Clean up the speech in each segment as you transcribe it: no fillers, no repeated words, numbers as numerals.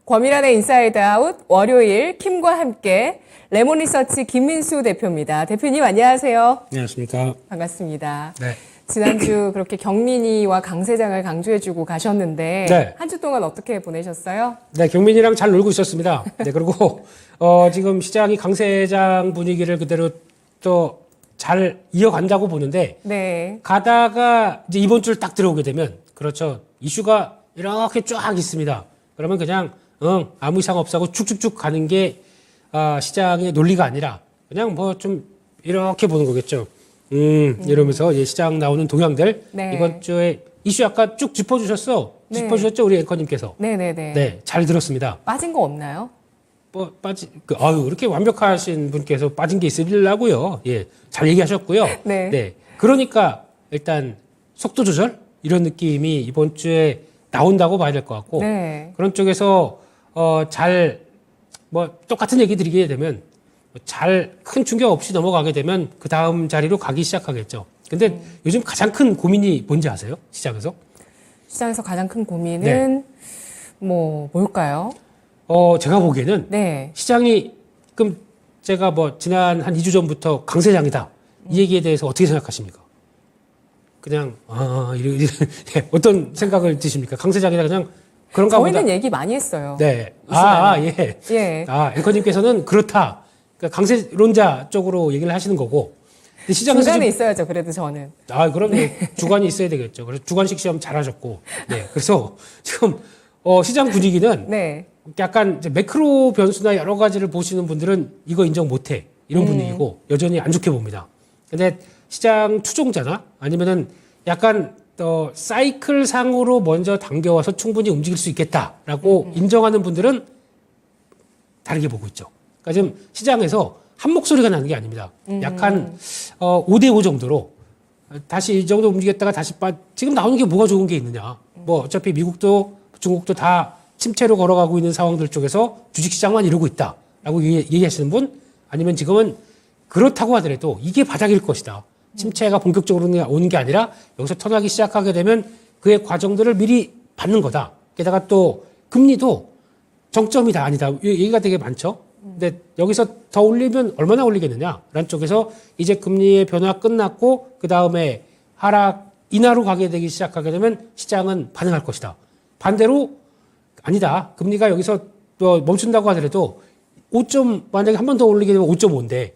권민환의 인사이드 아웃 월요일 킴과 함께 레몬리서치 김민수 대표입니다. 대표님 안녕하세요. 안녕하십니까. 반갑습니다. 네. 지난주 그렇게 경민이와 강세장을 강조해주고 가셨는데 네. 한 주 동안 어떻게 보내셨어요? 네, 경민이랑 잘 놀고 있었습니다. 네, 그리고 지금 시장이 강세장 분위기를 그대로 또 잘 이어간다고 보는데 네. 가다가 이제 이번 주를 딱 들어오게 되면 그렇죠. 이슈가 이렇게 쫙 있습니다. 그러면 그냥 아무 이상 없다고 쭉쭉쭉 가는 게 시장의 논리가 아니라 그냥 뭐 좀 이렇게 보는 거겠죠. 이러면서 이제 시장 나오는 동향들 네. 이번 주에 이슈 아까 쭉 짚어주셨어. 네. 짚어주셨죠 우리 앵커님께서. 네네네. 네, 잘 들었습니다. 빠진 거 없나요? 뭐 이렇게 완벽하신 분께서 빠진 게 있으려고요. 예, 잘 얘기하셨고요. 네. 그러니까 일단 속도 조절 이런 느낌이 이번 주에 나온다고 봐야 될 것 같고 네. 그런 쪽에서 잘 뭐 똑같은 얘기 드리게 되면 잘 큰 충격 없이 넘어가게 되면 그 다음 자리로 가기 시작하겠죠. 근데 요즘 가장 큰 고민이 뭔지 아세요? 시장에서? 시장에서 가장 큰 고민은 뭘까요? 제가 보기에는 네. 시장이 그럼 제가 뭐 지난 한 2주 전부터 강세장이다 이 얘기에 대해서 어떻게 생각하십니까? 그냥 어떤 생각을 드십니까? 강세장이다 그냥 그런가 보다. 저희는 얘기 많이 했어요. 네. 예. 예. 앵커님께서는 그렇다. 그러니까 강세론자 쪽으로 얘기를 하시는 거고. 근데 시장에서 중간에 있어야죠. 그래도 저는. 그럼 주관이 있어야 되겠죠. 그래서 주관식 시험 잘하셨고. 네. 그래서 지금 시장 분위기는 네. 약간 이제 매크로 변수나 여러 가지를 보시는 분들은 이거 인정 못해 이런 분위기고 여전히 안 좋게 봅니다. 근데 시장 추종자나 아니면은 약간 사이클 상으로 먼저 당겨와서 충분히 움직일 수 있겠다라고 인정하는 분들은 다르게 보고 있죠. 그러니까 지금 시장에서 한 목소리가 나는 게 아닙니다. 약간 5대5 정도로 다시 이 정도 움직였다가 다시 지금 나오는 게 뭐가 좋은 게 있느냐. 뭐 어차피 미국도 중국도 다 침체로 걸어가고 있는 상황들 쪽에서 주식시장만 이러고 있다라고 얘기하시는 분 아니면 지금은 그렇다고 하더라도 이게 바닥일 것이다. 침체가 본격적으로 오는 게 아니라 여기서 턴하기 시작하게 되면 그의 과정들을 미리 받는 거다. 게다가 또 금리도 정점이다 아니다. 얘기가 되게 많죠. 근데 여기서 더 올리면 얼마나 올리겠느냐. 라는 쪽에서 이제 금리의 변화 끝났고 그 다음에 하락 인하로 가게 되기 시작하게 되면 시장은 반응할 것이다. 반대로 아니다. 금리가 여기서 또 멈춘다고 하더라도 만약에 한 번 더 올리게 되면 5.5인데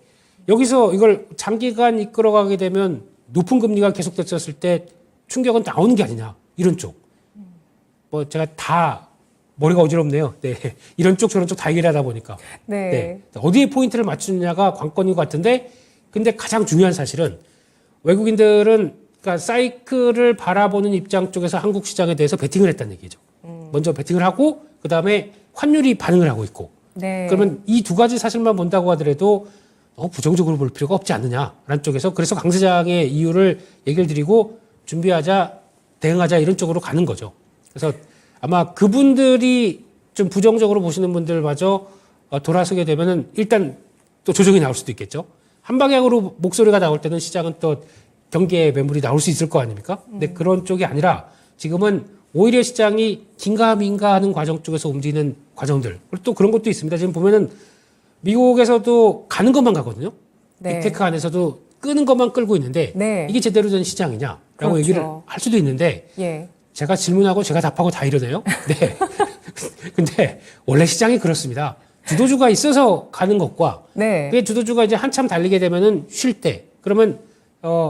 여기서 이걸 장기간 이끌어가게 되면 높은 금리가 계속됐었을 때 충격은 나오는 게 아니냐. 이런 쪽. 제가 다 머리가 어지럽네요. 네. 이런 쪽 저런 쪽 다 얘기를 하다 보니까. 네. 어디에 포인트를 맞추느냐가 관건인 것 같은데 근데 가장 중요한 사실은 외국인들은 그러니까 사이클을 바라보는 입장 쪽에서 한국 시장에 대해서 베팅을 했다는 얘기죠. 먼저 베팅을 하고 그다음에 환율이 반응을 하고 있고. 네. 그러면 이 두 가지 사실만 본다고 하더라도 부정적으로 볼 필요가 없지 않느냐라는 쪽에서 그래서 강세장의 이유를 얘기를 드리고 준비하자, 대응하자 이런 쪽으로 가는 거죠. 그래서 아마 그분들이 좀 부정적으로 보시는 분들마저 돌아서게 되면은 일단 또 조정이 나올 수도 있겠죠. 한 방향으로 목소리가 나올 때는 시장은 또 경계 매물이 나올 수 있을 거 아닙니까? 근데 그런 쪽이 아니라 지금은 오히려 시장이 긴가민가 하는 과정 쪽에서 움직이는 과정들. 그리고 또 그런 것도 있습니다. 지금 보면은 미국에서도 가는 것만 가거든요. 네. 빅테크 안에서도 끄는 것만 끌고 있는데 네. 이게 제대로 된 시장이냐라고 그렇죠. 얘기를 할 수도 있는데 예. 제가 질문하고 제가 답하고 다 이러네요. 네. 근데 원래 시장이 그렇습니다. 주도주가 있어서 가는 것과 네. 그 주도주가 이제 한참 달리게 되면은 쉴 때 그러면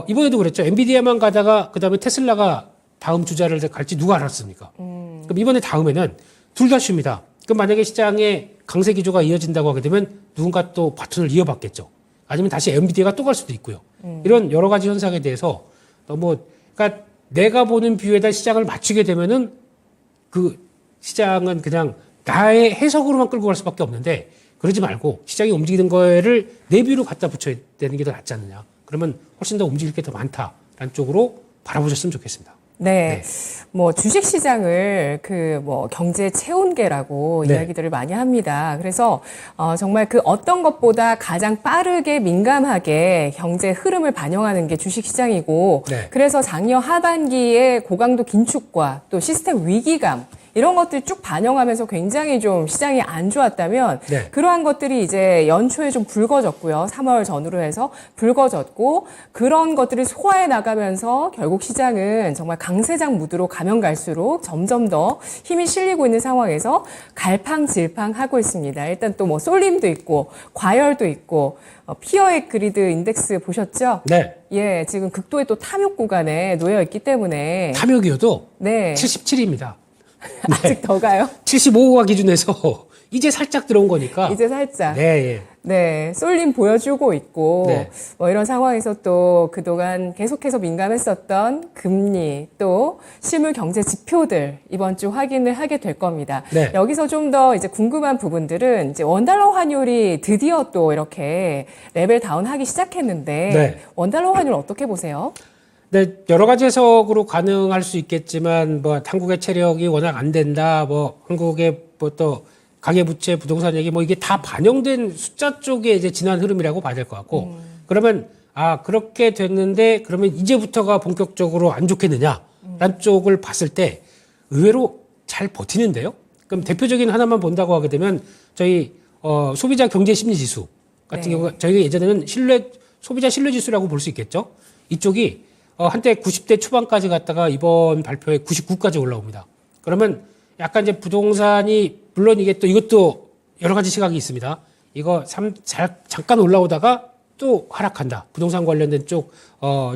이번에도 그랬죠. 엔비디아만 가다가 그다음에 테슬라가 다음 주자를 갈지 누가 알았습니까? 그럼 이번에 다음에는 둘 다 쉽니다. 그럼 만약에 시장에 강세 기조가 이어진다고 하게 되면 누군가 또 바톤을 이어받겠죠. 아니면 다시 엔비디아가 또 갈 수도 있고요. 이런 여러 가지 현상에 대해서 그러니까 내가 보는 뷰에다 시장을 맞추게 되면은 그 시장은 그냥 나의 해석으로만 끌고 갈 수밖에 없는데 그러지 말고 시장이 움직이는 거를 내 뷰로 갖다 붙여야 되는 게 더 낫지 않느냐. 그러면 훨씬 더 움직일 게 더 많다라는 쪽으로 바라보셨으면 좋겠습니다. 네. 주식 시장을 경제 체온계라고 네. 이야기들을 많이 합니다. 그래서 정말 그 어떤 것보다 가장 빠르게 민감하게 경제 흐름을 반영하는 게 주식 시장이고 네. 그래서 작년 하반기에 고강도 긴축과 또 시스템 위기감 이런 것들이 쭉 반영하면서 굉장히 좀 시장이 안 좋았다면 네. 그러한 것들이 이제 연초에 좀 붉어졌고요. 3월 전후로 해서 붉어졌고 그런 것들을 소화해 나가면서 결국 시장은 정말 강세장 무드로 가면 갈수록 점점 더 힘이 실리고 있는 상황에서 갈팡질팡하고 있습니다. 일단 또 뭐 쏠림도 있고 과열도 있고 피어액 그리드 인덱스 보셨죠? 네. 예, 지금 극도의 또 탐욕 구간에 놓여 있기 때문에 탐욕이어도 네. 77입니다. 아직 더 가요? 75가 기준에서 이제 살짝 들어온 거니까. 이제 살짝. 네, 예. 네, 쏠림 보여주고 있고, 네. 뭐 이런 상황에서 또 그동안 계속해서 민감했었던 금리, 또 실물 경제 지표들 이번 주 확인을 하게 될 겁니다. 네. 여기서 좀 더 이제 궁금한 부분들은 이제 원달러 환율이 드디어 또 이렇게 레벨 다운하기 시작했는데, 네. 원달러 환율 어떻게 보세요? 네, 여러 가지 해석으로 가능할 수 있겠지만, 뭐, 한국의 체력이 워낙 안 된다, 뭐, 한국의 뭐 또, 가계부채, 부동산 얘기, 뭐, 이게 다 반영된 숫자 쪽에 이제 지난 흐름이라고 봐야 될 것 같고, 그러면, 아, 그렇게 됐는데, 그러면 이제부터가 본격적으로 안 좋겠느냐, 라는 쪽을 봤을 때, 의외로 잘 버티는데요? 그럼 대표적인 하나만 본다고 하게 되면, 저희, 소비자 경제 심리 지수 같은 네. 경우가, 저희가 예전에는 소비자 신뢰 지수라고 볼 수 있겠죠? 이쪽이, 한때 90대 초반까지 갔다가 이번 발표에 99까지 올라옵니다. 그러면 약간 이제 부동산이 물론 이게 또 이것도 여러 가지 시각이 있습니다. 이거 잠깐 올라오다가 또 하락한다. 부동산 관련된 쪽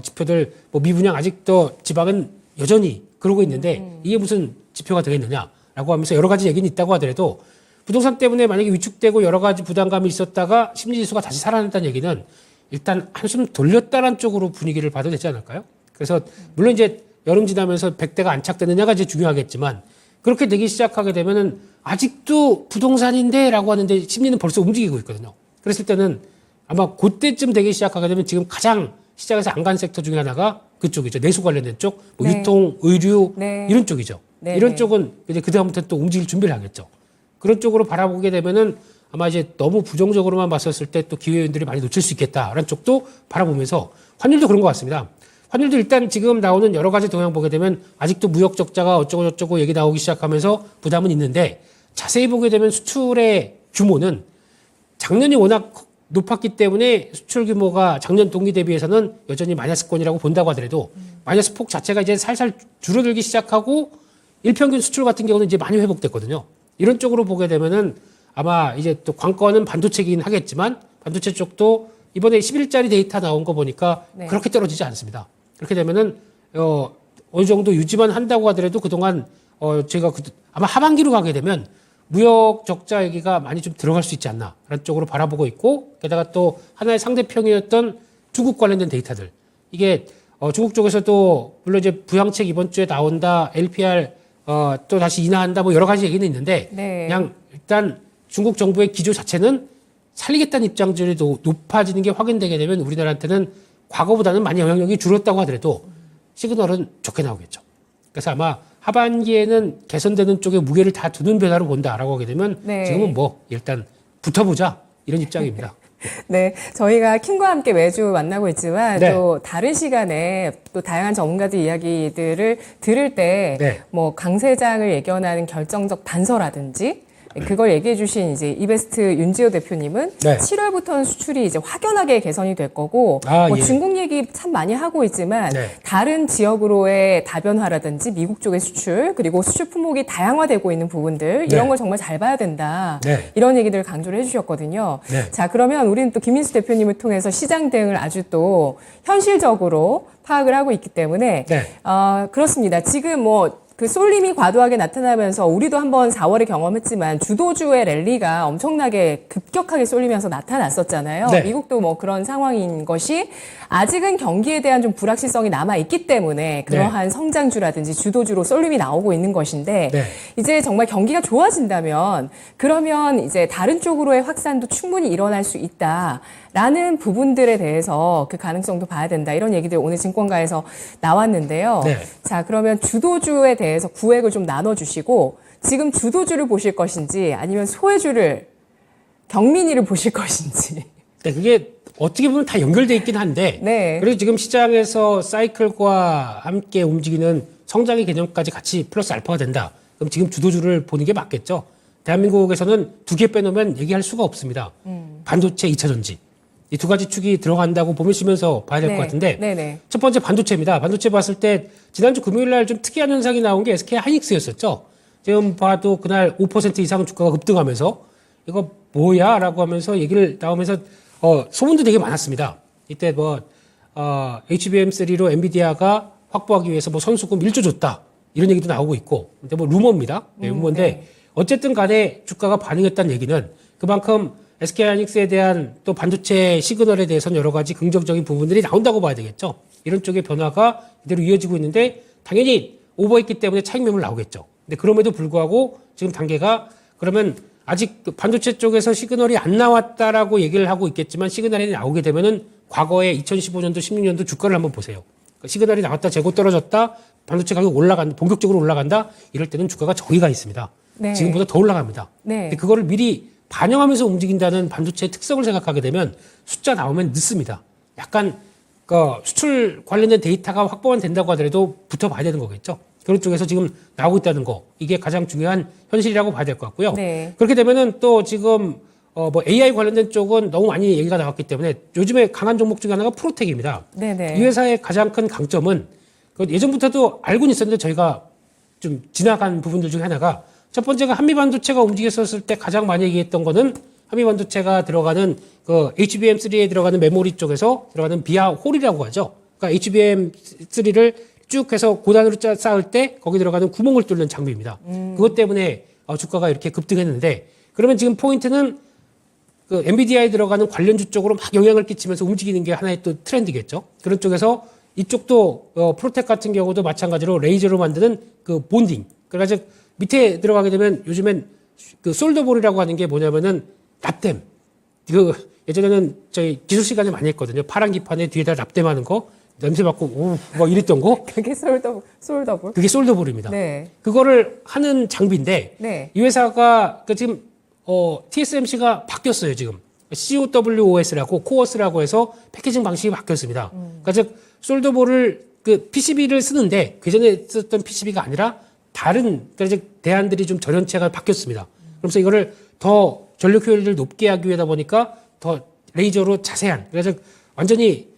지표들 뭐 미분양 아직도 지방은 여전히 그러고 있는데 이게 무슨 지표가 되겠느냐라고 하면서 여러 가지 얘기는 있다고 하더라도 부동산 때문에 만약에 위축되고 여러 가지 부담감이 있었다가 심리지수가 다시 살아났다는 얘기는 일단 한숨 돌렸다는 쪽으로 분위기를 봐도 되지 않을까요? 그래서 물론 이제 여름 지나면서 100대가 안착되느냐가 이제 중요하겠지만 그렇게 되기 시작하게 되면은 아직도 부동산인데라고 하는데 심리는 벌써 움직이고 있거든요. 그랬을 때는 아마 그때쯤 되기 시작하게 되면 지금 가장 시장에서 안 간 섹터 중에 하나가 그쪽이죠. 내수 관련된 쪽, 뭐 네. 유통, 의류 네. 이런 쪽이죠. 네. 이런 쪽은 이제 그다음부터 또 움직일 준비를 하겠죠. 그런 쪽으로 바라보게 되면은 아마 이제 너무 부정적으로만 봤었을 때 또 기회인들이 많이 놓칠 수 있겠다라는 쪽도 바라보면서 환율도 그런 것 같습니다. 환율도 일단 지금 나오는 여러 가지 동향 보게 되면 아직도 무역 적자가 어쩌고 저쩌고 얘기 나오기 시작하면서 부담은 있는데 자세히 보게 되면 수출의 규모는 작년이 워낙 높았기 때문에 수출 규모가 작년 동기 대비해서는 여전히 마이너스권이라고 본다고 하더라도 마이너스 폭 자체가 이제 살살 줄어들기 시작하고 일평균 수출 같은 경우는 이제 많이 회복됐거든요. 이런 쪽으로 보게 되면은 아마 이제 또 관건은 반도체이긴 하겠지만 반도체 쪽도 이번에 10일짜리 데이터 나온 거 보니까 네. 그렇게 떨어지지 않습니다. 그렇게 되면은 어느 정도 유지만 한다고 하더라도 그동안 제가 아마 하반기로 가게 되면 무역 적자 얘기가 많이 좀 들어갈 수 있지 않나라는 쪽으로 바라보고 있고 게다가 또 하나의 상대평이었던 중국 관련된 데이터들 이게 중국 쪽에서도 물론 이제 부양책 이번 주에 나온다 LPR 또 다시 인하한다 뭐 여러 가지 얘기는 있는데 네. 그냥 일단 중국 정부의 기조 자체는 살리겠다는 입장들이 높아지는 게 확인되게 되면 우리나라한테는 과거보다는 많이 영향력이 줄었다고 하더라도 시그널은 좋게 나오겠죠. 그래서 아마 하반기에는 개선되는 쪽에 무게를 다 두는 변화로 본다라고 하게 되면 네. 지금은 뭐 일단 붙어보자 이런 입장입니다. 네, 저희가 킴과 함께 매주 만나고 있지만 네. 또 다른 시간에 또 다양한 전문가들 이야기들을 들을 때 네. 뭐 강세장을 예견하는 결정적 단서라든지 그걸 얘기해 주신 이제 이베스트 윤지호 대표님은 네. 7월부터는 수출이 이제 확연하게 개선이 될 거고 뭐 예. 중국 얘기 참 많이 하고 있지만 네. 다른 지역으로의 다변화라든지 미국 쪽의 수출 그리고 수출 품목이 다양화되고 있는 부분들 이런 네. 걸 정말 잘 봐야 된다. 네. 이런 얘기들을 강조를 해주셨거든요. 네. 자, 그러면 우리는 또 김민수 대표님을 통해서 시장 대응을 아주 또 현실적으로 파악을 하고 있기 때문에 네. 그렇습니다. 지금 뭐 그 쏠림이 과도하게 나타나면서 우리도 한번 4월에 경험했지만 주도주의 랠리가 엄청나게 급격하게 쏠리면서 나타났었잖아요. 네. 미국도 뭐 그런 상황인 것이 아직은 경기에 대한 좀 불확실성이 남아 있기 때문에 그러한 성장주라든지 주도주로 쏠림이 나오고 있는 것인데 네. 이제 정말 경기가 좋아진다면 그러면 이제 다른 쪽으로의 확산도 충분히 일어날 수 있다라는 부분들에 대해서 그 가능성도 봐야 된다. 이런 얘기들 오늘 증권가에서 나왔는데요. 네. 자, 그러면 주도주에 대해서 구획을 좀 나눠주시고 지금 주도주를 보실 것인지 아니면 소외주를 경민이를 보실 것인지. 네, 그게 어떻게 보면 다 연결돼 있긴 한데 네. 그리고 지금 시장에서 사이클과 함께 움직이는 성장의 개념까지 같이 플러스 알파가 된다. 그럼 지금 주도주를 보는 게 맞겠죠. 대한민국에서는 두 개 빼놓으면 얘기할 수가 없습니다. 반도체, 2차 전지. 이 두 가지 축이 들어간다고 보시면서 봐야 될 것 같은데 네네. 첫 번째 반도체입니다. 반도체 봤을 때 지난주 금요일 날 좀 특이한 현상이 나온 게 SK 하이닉스였었죠. 지금 봐도 그날 5% 이상 주가가 급등하면서 이거 뭐야? 라고 하면서 얘기를 나오면서 소문도 되게 많았습니다. 이때 HBM3로 엔비디아가 확보하기 위해서 선수금 1조 줬다. 이런 얘기도 나오고 있고. 근데 루머입니다. 네, 루머인데 네. 어쨌든 간에 주가가 반응했다는 얘기는 그만큼 SK하이닉스에 대한 또 반도체 시그널에 대해서는 여러 가지 긍정적인 부분들이 나온다고 봐야 되겠죠. 이런 쪽의 변화가 이대로 이어지고 있는데 당연히 오버했기 때문에 차익 매물 나오겠죠. 근데 그럼에도 불구하고 지금 단계가 그러면 아직 반도체 쪽에서 시그널이 안 나왔다라고 얘기를 하고 있겠지만 시그널이 나오게 되면은 과거에 2015년도, 16년도 주가를 한번 보세요. 그러니까 시그널이 나왔다, 재고 떨어졌다, 반도체 가격 올라간다, 본격적으로 올라간다, 이럴 때는 주가가 저기가 있습니다. 네. 지금보다 더 올라갑니다. 네. 근데 그거를 미리 반영하면서 움직인다는 반도체의 특성을 생각하게 되면 숫자 나오면 늦습니다. 약간 수출 관련된 데이터가 확보만 된다고 하더라도 붙어봐야 되는 거겠죠. 그런 쪽에서 지금 나오고 있다는 거 이게 가장 중요한 현실이라고 봐야 될 것 같고요. 네. 그렇게 되면은 또 지금 AI 관련된 쪽은 너무 많이 얘기가 나왔기 때문에 요즘에 강한 종목 중에 하나가 프로텍입니다. 네네. 이 회사의 가장 큰 강점은 예전부터도 알고는 있었는데 저희가 좀 지나간 부분들 중에 하나가 첫 번째가 한미반도체가 움직였었을 때 가장 많이 얘기했던 거는 한미반도체가 들어가는 HBM3에 들어가는 메모리 쪽에서 들어가는 비아 홀이라고 하죠. 그러니까 HBM3를 쭉 해서 고단으로 쌓을 때 거기 들어가는 구멍을 뚫는 장비입니다. 그것 때문에 주가가 이렇게 급등했는데 그러면 지금 포인트는 엔비디아에 들어가는 관련주 쪽으로 막 영향을 끼치면서 움직이는 게 하나의 또 트렌드겠죠. 그런 쪽에서 이쪽도 프로텍 같은 경우도 마찬가지로 레이저로 만드는 본딩. 그래가지고 밑에 들어가게 되면 요즘엔 솔더볼이라고 하는 게 뭐냐면은 납땜. 예전에는 저희 기술 시간에 많이 했거든요. 파란 기판에 뒤에다 납땜하는 거. 냄새 맡고 이랬던 거. 그게 솔더볼? 그게 솔더볼입니다. 네. 그거를 하는 장비인데 네. 이 회사가 지금 TSMC가 바뀌었어요. 지금 COWOS라고 코어스라고 해서 패키징 방식이 바뀌었습니다. 그러니까 즉 솔더볼을 PCB를 쓰는데 그전에 썼던 PCB가 아니라 다른 그러니까 즉 대안들이 좀 전원체가 바뀌었습니다. 그러면서 이거를 더 전력 효율을 높게 하기 위하다 보니까 더 레이저로 자세한 그래서 완전히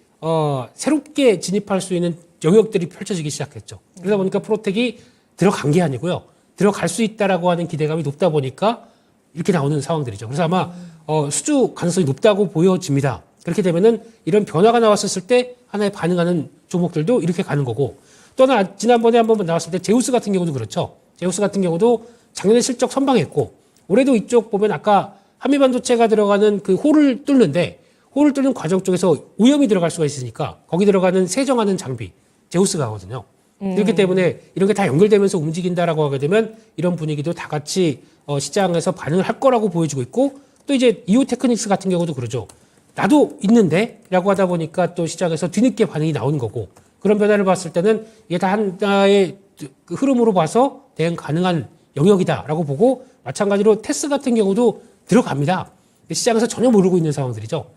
새롭게 진입할 수 있는 영역들이 펼쳐지기 시작했죠. 그러다 보니까 프로텍이 들어간 게 아니고요. 들어갈 수 있다라고 하는 기대감이 높다 보니까 이렇게 나오는 상황들이죠. 그래서 아마 수주 가능성이 높다고 보여집니다. 그렇게 되면은 이런 변화가 나왔었을 때 하나에 반응하는 종목들도 이렇게 가는 거고 또 하나 지난번에 한번 나왔을 때 제우스 같은 경우도 그렇죠. 제우스 같은 경우도 작년에 실적 선방했고 올해도 이쪽 보면 아까 한미반도체가 들어가는 홀을 뚫는데 홀을 뚫는 과정 쪽에서 오염이 들어갈 수가 있으니까 거기 들어가는 세정하는 장비 제우스가 하거든요. 그렇기 때문에 이런 게 다 연결되면서 움직인다라고 하게 되면 이런 분위기도 다 같이 시장에서 반응을 할 거라고 보여지고 있고 또 이제 이오테크닉스 같은 경우도 그러죠. 나도 있는데 라고 하다 보니까 또 시장에서 뒤늦게 반응이 나오는 거고 그런 변화를 봤을 때는 이게 다 하나의 흐름으로 봐서 대응 가능한 영역이다라고 보고 마찬가지로 테스 같은 경우도 들어갑니다. 시장에서 전혀 모르고 있는 상황들이죠.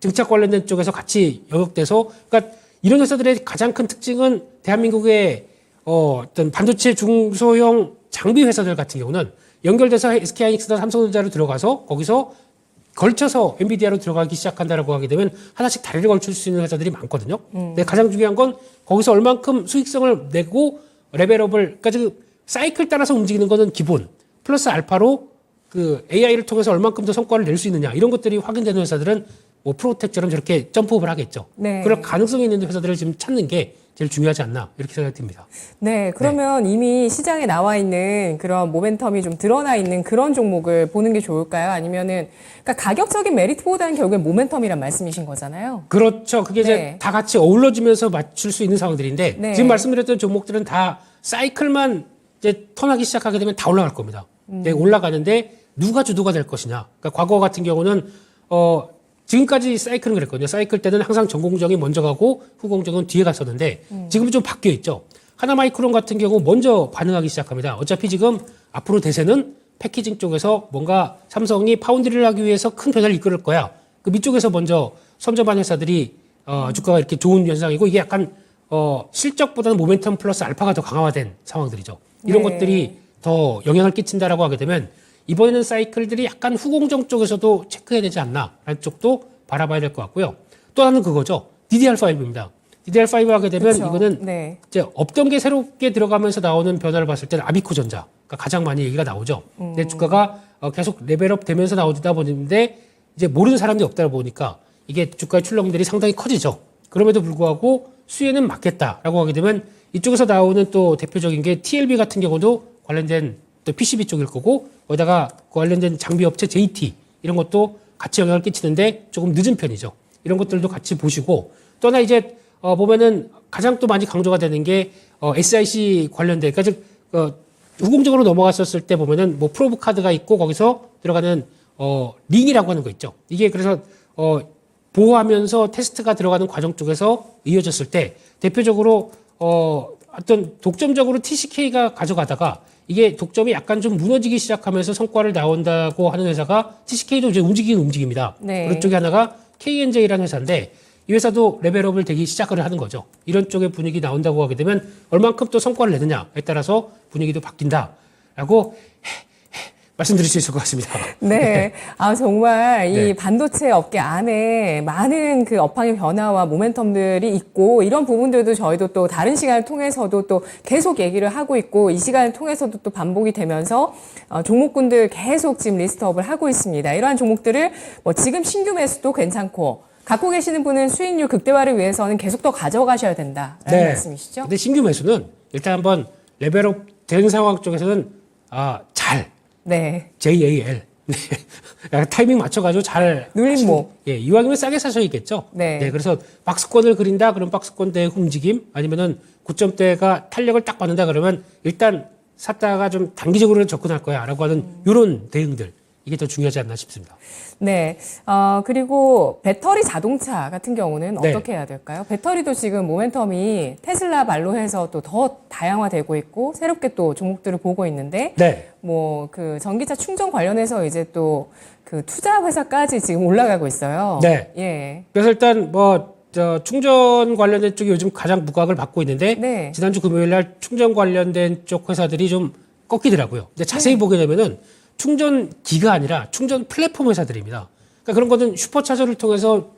증착 관련된 쪽에서 같이 영역돼서 그러니까 이런 회사들의 가장 큰 특징은 대한민국의 어떤 반도체 중소형 장비 회사들 같은 경우는 연결돼서 SK하이닉스나 삼성전자로 들어가서 거기서 걸쳐서 엔비디아로 들어가기 시작한다라고 하게 되면 하나씩 다리를 걸칠 수 있는 회사들이 많거든요. 근데 가장 중요한 건 거기서 얼만큼 수익성을 내고 레벨업을 그러니까 지금 사이클 따라서 움직이는 거는 기본 플러스 알파로 AI를 통해서 얼만큼 더 성과를 낼 수 있느냐 이런 것들이 확인되는 회사들은 프로텍처럼 저렇게 점프업을 하겠죠. 네. 그럴 가능성이 있는 회사들을 지금 찾는 게 제일 중요하지 않나 이렇게 생각이 듭니다. 네, 그러면 이미 시장에 나와 있는 그런 모멘텀이 좀 드러나 있는 그런 종목을 보는 게 좋을까요? 아니면은 그러니까 가격적인 메리트보다는 결국엔 모멘텀이란 말씀이신 거잖아요. 그렇죠. 그게 네. 이제 다 같이 어우러지면서 맞출 수 있는 상황들인데 네. 지금 말씀드렸던 종목들은 다 사이클만 이제 턴하기 시작하게 되면 다 올라갈 겁니다. 네, 올라가는데 누가 주도가 될 것이냐. 그러니까 과거 같은 경우는 지금까지 사이클은 그랬거든요. 사이클 때는 항상 전공정이 먼저 가고 후공정은 뒤에 갔었는데 지금은 좀 바뀌어 있죠. 하나마이크론 같은 경우 먼저 반응하기 시작합니다. 어차피 지금 앞으로 대세는 패키징 쪽에서 뭔가 삼성이 파운드리를 하기 위해서 큰 변화를 이끌을 거야. 그 밑쪽에서 먼저 선점한 회사들이 주가가 이렇게 좋은 현상이고 이게 약간 실적보다는 모멘텀 플러스 알파가 더 강화된 상황들이죠. 이런 네. 것들이 더 영향을 끼친다라고 하게 되면 이번에는 사이클들이 약간 후공정 쪽에서도 체크해야 되지 않나라는 쪽도 바라봐야 될 것 같고요. 또 하나는 그거죠. DDR5입니다. DDR5 하게 되면 그쵸. 이거는 네. 이제 없던 게 새롭게 들어가면서 나오는 변화를 봤을 때는 아비코 전자가 가장 많이 얘기가 나오죠. 근데 주가가 계속 레벨업 되면서 나오다 보는데 이제 모르는 사람들이 없다 보니까 이게 주가의 출렁들이 상당히 커지죠. 그럼에도 불구하고 수혜는 맞겠다라고 하게 되면 이쪽에서 나오는 또 대표적인 게 TLB 같은 경우도 관련된 또 PCB 쪽일 거고 거기다가 관련된 장비 업체 JT 이런 것도 같이 영향을 끼치는데 조금 늦은 편이죠. 이런 것들도 같이 보시고 또 하나 이제 보면은 가장 또 많이 강조가 되는 게 SIC 관련된 그러니까 즉 후공적으로 넘어갔었을 때 보면은 뭐 프로브 카드가 있고 거기서 들어가는 링이라고 하는 거 있죠. 이게 그래서 보호하면서 테스트가 들어가는 과정 쪽에서 이어졌을 때 대표적으로 어떤 독점적으로 TCK가 가져가다가 이게 독점이 약간 좀 무너지기 시작하면서 성과를 나온다고 하는 회사가 TCK도 이제 움직입니다. 네. 그런 쪽에 하나가 KNJ라는 회사인데 이 회사도 레벨업을 되기 시작을 하는 거죠. 이런 쪽의 분위기 나온다고 하게 되면 얼만큼 또 성과를 내느냐에 따라서 분위기도 바뀐다라고 말씀드릴 수 있을 것 같습니다. 네. 아, 정말 이 네. 반도체 업계 안에 많은 그 업황의 변화와 모멘텀들이 있고 이런 부분들도 저희도 또 다른 시간을 통해서도 또 계속 얘기를 하고 있고 이 시간을 통해서도 또 반복이 되면서 종목군들 계속 지금 리스트업을 하고 있습니다. 이러한 종목들을 뭐 지금 신규 매수도 괜찮고 갖고 계시는 분은 수익률 극대화를 위해서는 계속 더 가져가셔야 된다라는 말씀이시죠? 근데 신규 매수는 일단 한번 레벨업 된 상황 쪽에서는 잘 네. JAL 네. 약간 타이밍 맞춰가지고 잘 눌림목. 예, 이왕이면 싸게 사셔야겠죠. 네. 그래서 박스권을 그린다 그럼 박스권대의 움직임 아니면은 고점대가 탄력을 딱 받는다 그러면 일단 샀다가 좀 단기적으로는 접근할 거야라고 하는 이런 대응들 이게 더 중요하지 않나 싶습니다. 네. 그리고 배터리 자동차 같은 경우는 네. 어떻게 해야 될까요? 배터리도 지금 모멘텀이 테슬라 말로 해서 또 더 다양화되고 있고 새롭게 또 종목들을 보고 있는데 네. 뭐 그 전기차 충전 관련해서 이제 또 그 투자 회사까지 지금 올라가고 있어요. 네. 예. 그래서 일단 충전 관련된 쪽이 요즘 가장 부각을 받고 있는데 네. 지난주 금요일 날 충전 관련된 쪽 회사들이 좀 꺾이더라고요. 근데 자세히 보게 되면은 충전기가 아니라 충전 플랫폼 회사들입니다. 그러니까 그런 거는 슈퍼차저를 통해서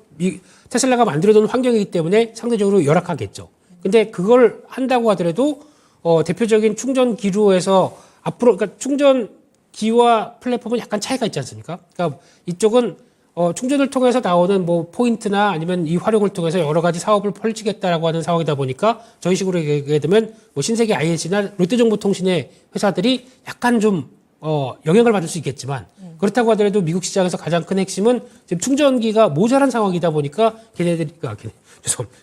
테슬라가 만들어놓은 환경이기 때문에 상대적으로 열악하겠죠. 근데 그걸 한다고 하더라도 대표적인 충전기로에서 앞으로 그러니까 충전기와 플랫폼은 약간 차이가 있지 않습니까? 그러니까 이쪽은 충전을 통해서 나오는 뭐 포인트나 아니면 이 활용을 통해서 여러 가지 사업을 펼치겠다라고 하는 상황이다 보니까 저희 식으로 얘기하게 되면 뭐 신세계 INC나 롯데정보통신의 회사들이 약간 좀 영향을 받을 수 있겠지만 그렇다고 하더라도 미국 시장에서 가장 큰 핵심은 지금 충전기가 모자란 상황이다 보니까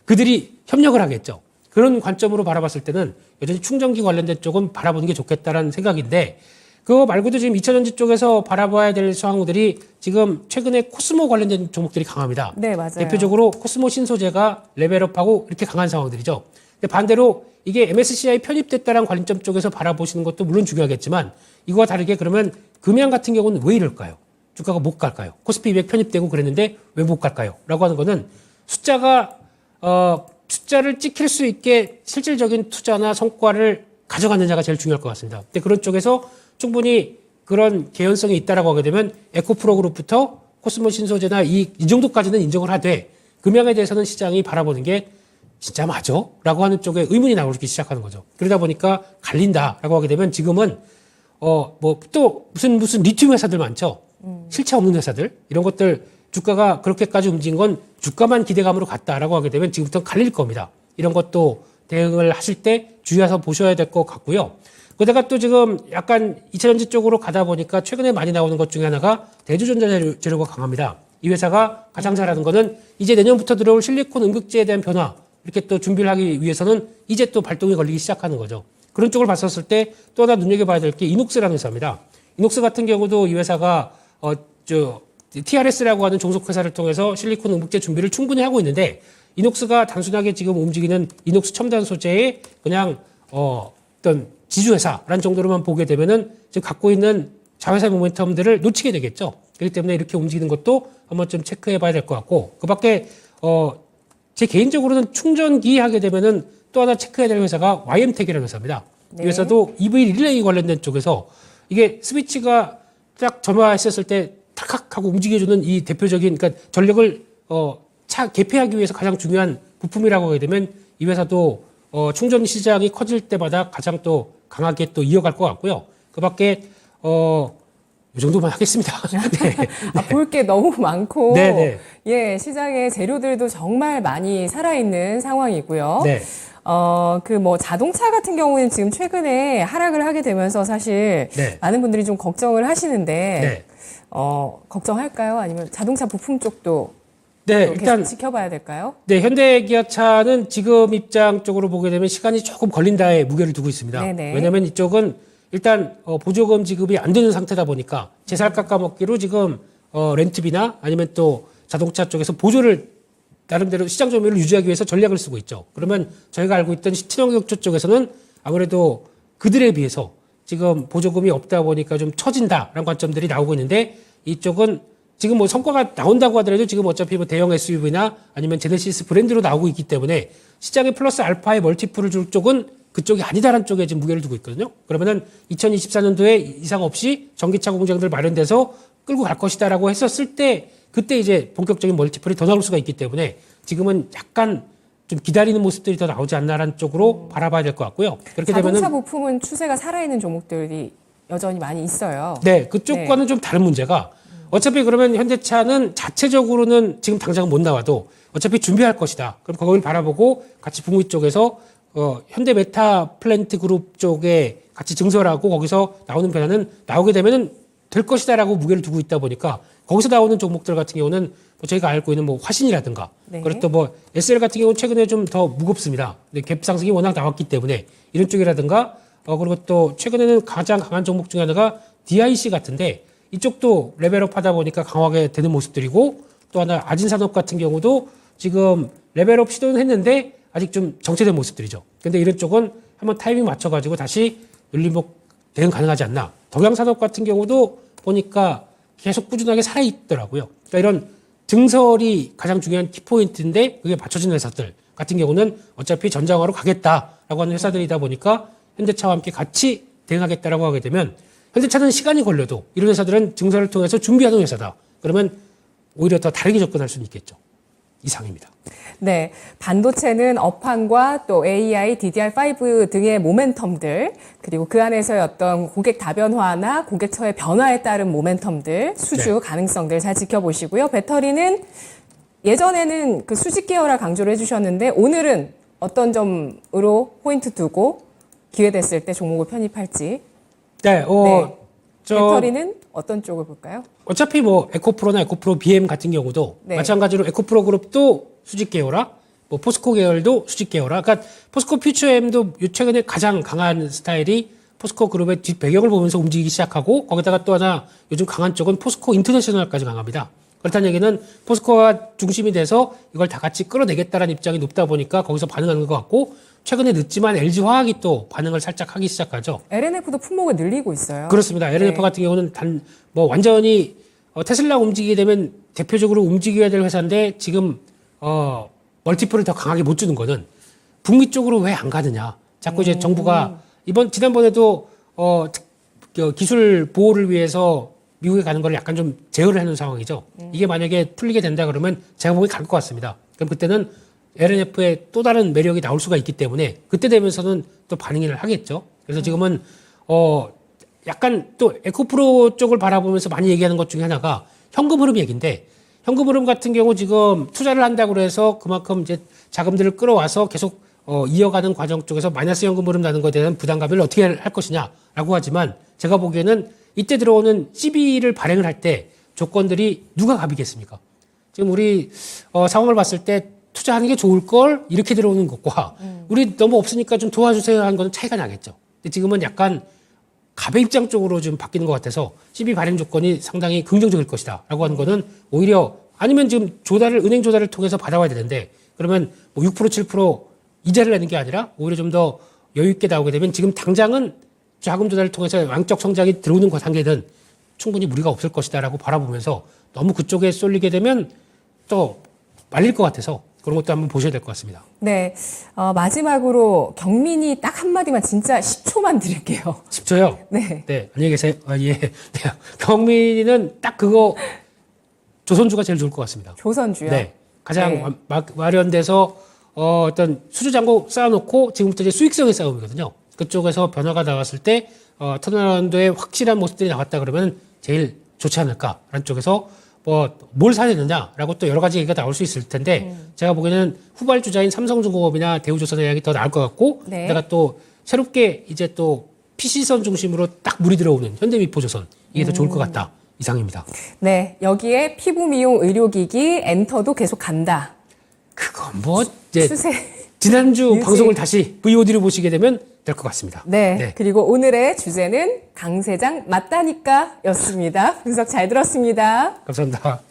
그들이 협력을 하겠죠. 그런 관점으로 바라봤을 때는 여전히 충전기 관련된 쪽은 바라보는 게 좋겠다라는 생각인데 그거 말고도 지금 2차전지 쪽에서 바라봐야 될 상황들이 지금 최근에 코스모 관련된 종목들이 강합니다. 네, 맞아요. 대표적으로 코스모 신소재가 레벨업하고 이렇게 강한 상황들이죠. 근데 반대로 이게 MSCI 편입됐다는 관점 쪽에서 바라보시는 것도 물론 중요하겠지만 이거와 다르게 그러면 금양 같은 경우는 왜 이럴까요? 주가가 못 갈까요? 코스피 200 편입되고 그랬는데 왜 못 갈까요? 라고 하는 거는 숫자를 찍힐 수 있게 실질적인 투자나 성과를 가져가느냐가 제일 중요할 것 같습니다. 근데 그런 쪽에서 충분히 그런 개연성이 있다라고 하게 되면 에코프로 그룹부터 코스모 신소재나 이 정도까지는 인정을 하되 금양에 대해서는 시장이 바라보는 게 진짜 맞아? 라고 하는 쪽에 의문이 나오기 시작하는 거죠. 그러다 보니까 갈린다라고 하게 되면 지금은 또 무슨 리튬 회사들 많죠. 실체 없는 회사들 이런 것들 주가가 그렇게까지 움직인 건 주가만 기대감으로 갔다라고 하게 되면 지금부터 갈릴 겁니다. 이런 것도 대응을 하실 때 주의해서 보셔야 될 것 같고요. 그러다가 또 지금 약간 2차전지 쪽으로 가다 보니까 최근에 많이 나오는 것 중에 하나가 대주전자재료가 강합니다. 이 회사가 가장 잘하는 거는 이제 내년부터 들어올 실리콘 응급제에 대한 변화 이렇게 또 준비를 하기 위해서는 이제 또 발동이 걸리기 시작하는 거죠. 그런 쪽을 봤었을 때 또 하나 눈여겨봐야 될 게 이녹스라는 회사입니다. 이녹스 같은 경우도 이 회사가 TRS라고 하는 종속회사를 통해서 실리콘 응급제 준비를 충분히 하고 있는데 이녹스가 단순하게 지금 움직이는 이녹스 첨단 소재의 그냥 어떤 지주회사라는 정도로만 보게 되면은 지금 갖고 있는 자회사 모멘텀들을 놓치게 되겠죠. 그렇기 때문에 이렇게 움직이는 것도 한번 좀 체크해 봐야 될 것 같고 그 밖에 제 개인적으로는 충전기 하게 되면은 또 하나 체크해야 될 회사가 YM텍이라는 회사입니다. 네. 이 회사도 EV 릴레이 관련된 쪽에서 이게 스위치가 딱 점화했었을 때 탁탁 하고 움직여주는 이 대표적인 그러니까 전력을 개폐하기 위해서 가장 중요한 부품이라고 하게 되면 이 회사도 충전 시장이 커질 때마다 가장 또 강하게 또 이어갈 것 같고요. 그밖에 이 정도만 하겠습니다. 네. 볼 게 너무 많고, 네네. 예, 시장에 재료들도 정말 많이 살아있는 상황이고요. 네. 자동차 같은 경우는 지금 최근에 하락을 하게 되면서 사실 네. 많은 분들이 좀 걱정을 하시는데, 네. 걱정할까요? 아니면 자동차 부품 쪽도 네, 계속 일단 지켜봐야 될까요? 네, 현대기아차는 지금 입장 쪽으로 보게 되면 시간이 조금 걸린다에 무게를 두고 있습니다. 네네. 왜냐하면 이쪽은 일단 보조금 지급이 안 되는 상태다 보니까 제살 깎아먹기로 지금 렌트비나 아니면 또 자동차 쪽에서 보조를 나름대로 시장 점유율을 유지하기 위해서 전략을 쓰고 있죠. 그러면 저희가 알고 있던 친환경차 쪽에서는 아무래도 그들에 비해서 지금 보조금이 없다 보니까 좀 처진다라는 관점들이 나오고 있는데 이쪽은 지금 뭐 성과가 나온다고 하더라도 지금 어차피 뭐 대형 SUV나 아니면 제네시스 브랜드로 나오고 있기 때문에 시장에 플러스 알파의 멀티플을 줄 쪽은 그쪽이 아니다라는 쪽에 지금 무게를 두고 있거든요. 그러면은 2024년도에 이상 없이 전기차 공장들 마련돼서 끌고 갈 것이다라고 했었을 때 그때 이제 본격적인 멀티플이 더 나올 수가 있기 때문에 지금은 약간 좀 기다리는 모습들이 더 나오지 않나라는 쪽으로 바라봐야 될 것 같고요. 그렇게 자동차 되면은 부품은 추세가 살아있는 종목들이 여전히 많이 있어요. 네, 그쪽과는 좀 다른 문제가 어차피 그러면 현대차는 자체적으로는 지금 당장 못 나와도 어차피 준비할 것이다. 그럼 그걸 바라보고 같이 북미 쪽에서 현대 메타 플랜트 그룹 쪽에 같이 증설하고 거기서 나오는 변화는 나오게 되면은 될 것이다라고 무게를 두고 있다 보니까 거기서 나오는 종목들 같은 경우는 뭐 저희가 알고 있는 뭐 화신이라든가 네. 그리고 또 뭐 SL 같은 경우는 최근에 좀 더 무겁습니다. 근데 갭 상승이 워낙 나왔기 때문에 이런 쪽이라든가 그리고 또 최근에는 가장 강한 종목 중에 하나가 DIC 같은데 이쪽도 레벨업 하다 보니까 강하게 되는 모습들이고 또 하나 아진산업 같은 경우도 지금 레벨업 시도는 했는데 아직 좀 정체된 모습들이죠. 근데 이런 쪽은 한번 타이밍 맞춰가지고 다시 눌림목 대응 가능하지 않나. 덕양산업 같은 경우도 보니까 계속 꾸준하게 살아있더라고요. 그러니까 이런 증설이 가장 중요한 키포인트인데 그게 맞춰지는 회사들 같은 경우는 어차피 전장화로 가겠다라고 하는 회사들이다 보니까 현대차와 함께 같이 대응하겠다라고 하게 되면 현대차는 시간이 걸려도 이런 회사들은 증설을 통해서 준비하는 회사다. 그러면 오히려 더 다르게 접근할 수는 있겠죠. 이상입니다. 네, 반도체는 업황과 또 AI, DDR5 등의 모멘텀들, 그리고 그 안에서의 어떤 고객 다변화나 고객처의 변화에 따른 모멘텀들, 수주 네. 가능성들 잘 지켜보시고요. 배터리는 예전에는 그 수직 계열화 강조를 해주셨는데 오늘은 어떤 점으로 포인트 두고 기회 됐을 때 종목을 편입할지. 네, 배터리는 어떤 쪽을 볼까요? 어차피 뭐 에코프로나 에코프로 BM 같은 경우도 네. 마찬가지로 에코프로 그룹도 수직 계열화, 뭐 포스코 계열도 수직 계열화. 그러니까 포스코 퓨처엠도 최근에 가장 강한 스타일이 포스코 그룹의 뒷 배경을 보면서 움직이기 시작하고 거기다가 또 하나 요즘 강한 쪽은 포스코 인터내셔널까지 강합니다. 그렇다는 얘기는 포스코가 중심이 돼서 이걸 다 같이 끌어내겠다라는 입장이 높다 보니까 거기서 반응하는 것 같고 최근에 늦지만 LG화학이 또 반응을 살짝 하기 시작하죠. LNF도 품목을 늘리고 있어요. 그렇습니다. LNF 네. 같은 경우는 완전히 테슬라 움직이게 되면 대표적으로 움직여야 될 회사인데 지금 멀티플을 더 강하게 못 주는 거는 북미 쪽으로 왜 안 가느냐. 자꾸 이제 정부가 지난번에도 기술 보호를 위해서 미국에 가는 걸 약간 좀 제어를 하는 상황이죠. 이게 만약에 풀리게 된다 그러면 제가 보기엔 갈 것 같습니다. 그럼 그때는 LNF의 또 다른 매력이 나올 수가 있기 때문에 그때 되면서는 또 반응을 하겠죠. 그래서 지금은 약간 또 에코프로 쪽을 바라보면서 많이 얘기하는 것 중에 하나가 현금 흐름 얘기인데 현금 흐름 같은 경우 지금 투자를 한다고 해서 그만큼 이제 자금들을 끌어와서 계속 이어가는 과정 쪽에서 마이너스 현금 흐름 나는 것에 대한 부담감을 어떻게 할 것이냐라고 하지만 제가 보기에는 이때 들어오는 CB를 발행을 할 때 조건들이 누가 갑이겠습니까? 지금 우리 상황을 봤을 때 투자하는 게 좋을 걸 이렇게 들어오는 것과 우리 너무 없으니까 좀 도와주세요 하는 거는 차이가 나겠죠. 근데 지금은 약간 갑의 입장 쪽으로 좀 바뀌는 것 같아서 CB 발행 조건이 상당히 긍정적일 것이다라고 하는 거는 오히려 아니면 지금 은행 조달을 통해서 받아와야 되는데 그러면 뭐 6% 7% 이자를 내는 게 아니라 오히려 좀 더 여유 있게 나오게 되면 지금 당장은 자금 조달을 통해서 양적 성장이 들어오는 것 단계는 충분히 무리가 없을 것이다라고 바라보면서 너무 그쪽에 쏠리게 되면 또 말릴 것 같아서 그런 것도 한번 보셔야 될 것 같습니다. 네. 마지막으로 경민이 딱 한마디만 진짜 10초만 드릴게요. 10초요? 네. 네, 안녕히 계세요. 예. 네. 경민이는 딱 그거 조선주가 제일 좋을 것 같습니다. 조선주요. 네. 가장 네. 마련돼서 어떤 수주장고 쌓아놓고 지금부터 이제 수익성의 싸움이거든요. 그쪽에서 변화가 나왔을 때 턴어라운드의 확실한 모습들이 나왔다 그러면 제일 좋지 않을까라는 쪽에서 뭘 사야 되느냐라고 또 여러 가지 얘기가 나올 수 있을 텐데 제가 보기에는 후발주자인 삼성중공업이나 대우조선의 양이 더 나을 것 같고 네. 내가 또 새롭게 이제 또 PC선 중심으로 딱 물이 들어오는 현대미포조선 이게 더 좋을 것 같다 이상입니다. 네. 여기에 피부 미용 의료기기 엔터도 계속 간다. 그건 뭐 이제 추세. 지난주 유지. 방송을 다시 VOD를 보시게 되면 될 것 같습니다. 네. 그리고 오늘의 주제는 강세장 맞다니까 였습니다. 분석 잘 들었습니다. 감사합니다.